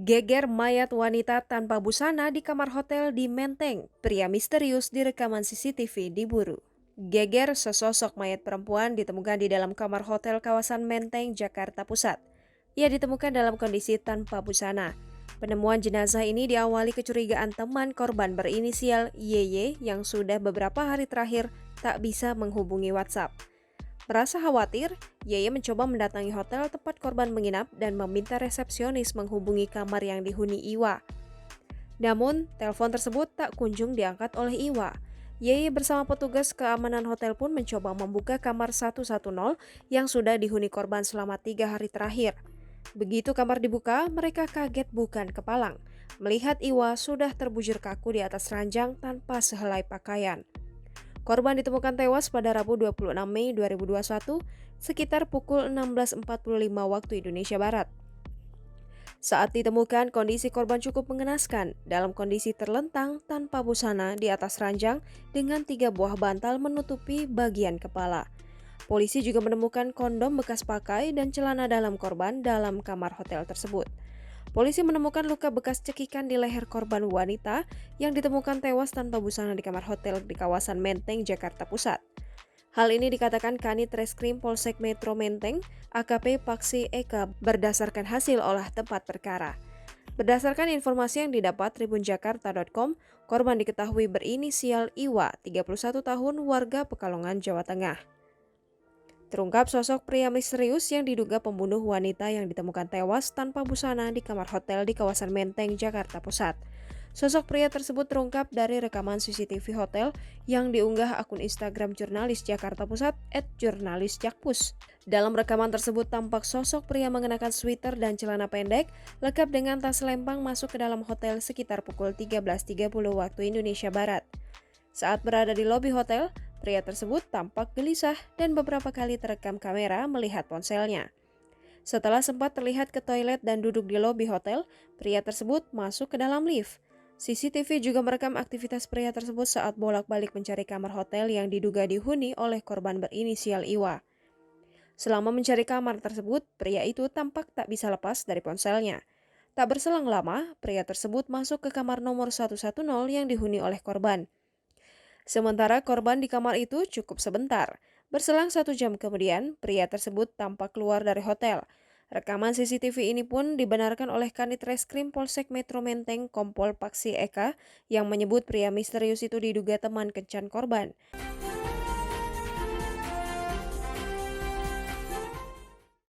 Geger mayat wanita tanpa busana di kamar hotel di Menteng. Pria misterius di rekaman CCTV diburu. Geger sesosok mayat perempuan ditemukan di dalam kamar hotel kawasan Menteng, Jakarta Pusat. Ia ditemukan dalam kondisi tanpa busana. Penemuan jenazah ini diawali kecurigaan teman korban berinisial YY yang sudah beberapa hari terakhir tak bisa menghubungi WhatsApp. Merasa khawatir, Yeye mencoba mendatangi hotel tempat korban menginap dan meminta resepsionis menghubungi kamar yang dihuni Iwa. Namun, telepon tersebut tak kunjung diangkat oleh Iwa. Yeye bersama petugas keamanan hotel pun mencoba membuka kamar 110 yang sudah dihuni korban selama 3 hari terakhir. Begitu kamar dibuka, mereka kaget bukan kepalang. Melihat Iwa sudah terbujur kaku di atas ranjang tanpa sehelai pakaian. Korban ditemukan tewas pada Rabu 26 Mei 2021 sekitar pukul 16.45 waktu Indonesia Barat. Saat ditemukan, kondisi korban cukup mengenaskan dalam kondisi terlentang tanpa busana di atas ranjang dengan 3 buah bantal menutupi bagian kepala. Polisi juga menemukan kondom bekas pakai dan celana dalam korban dalam kamar hotel tersebut. Polisi menemukan luka bekas cekikan di leher korban wanita yang ditemukan tewas tanpa busana di kamar hotel di kawasan Menteng, Jakarta Pusat. Hal ini dikatakan Kanit Reskrim Polsek Metro Menteng, AKP Paksi Eka berdasarkan hasil olah tempat perkara. Berdasarkan informasi yang didapat tribunjakarta.com, korban diketahui berinisial Iwa, 31 tahun, warga Pekalongan, Jawa Tengah. Terungkap sosok pria misterius yang diduga pembunuh wanita yang ditemukan tewas tanpa busana di kamar hotel di kawasan Menteng, Jakarta Pusat. Sosok pria tersebut terungkap dari rekaman CCTV hotel yang diunggah akun Instagram jurnalis Jakarta Pusat @jurnalisjakpus. Dalam rekaman tersebut tampak sosok pria mengenakan sweater dan celana pendek lengkap dengan tas lempang masuk ke dalam hotel sekitar pukul 13.30 waktu Indonesia Barat. Saat berada di lobi hotel, pria tersebut tampak gelisah dan beberapa kali terekam kamera melihat ponselnya. Setelah sempat terlihat ke toilet dan duduk di lobi hotel, pria tersebut masuk ke dalam lift. CCTV juga merekam aktivitas pria tersebut saat bolak-balik mencari kamar hotel yang diduga dihuni oleh korban berinisial Iwa. Selama mencari kamar tersebut, pria itu tampak tak bisa lepas dari ponselnya. Tak berselang lama, pria tersebut masuk ke kamar nomor 110 yang dihuni oleh korban. Sementara korban di kamar itu cukup sebentar. Berselang 1 jam kemudian, pria tersebut tampak keluar dari hotel. Rekaman CCTV ini pun dibenarkan oleh Kanit Reskrim Polsek Metro Menteng Kompol Paksi Eka yang menyebut pria misterius itu diduga teman kencan korban.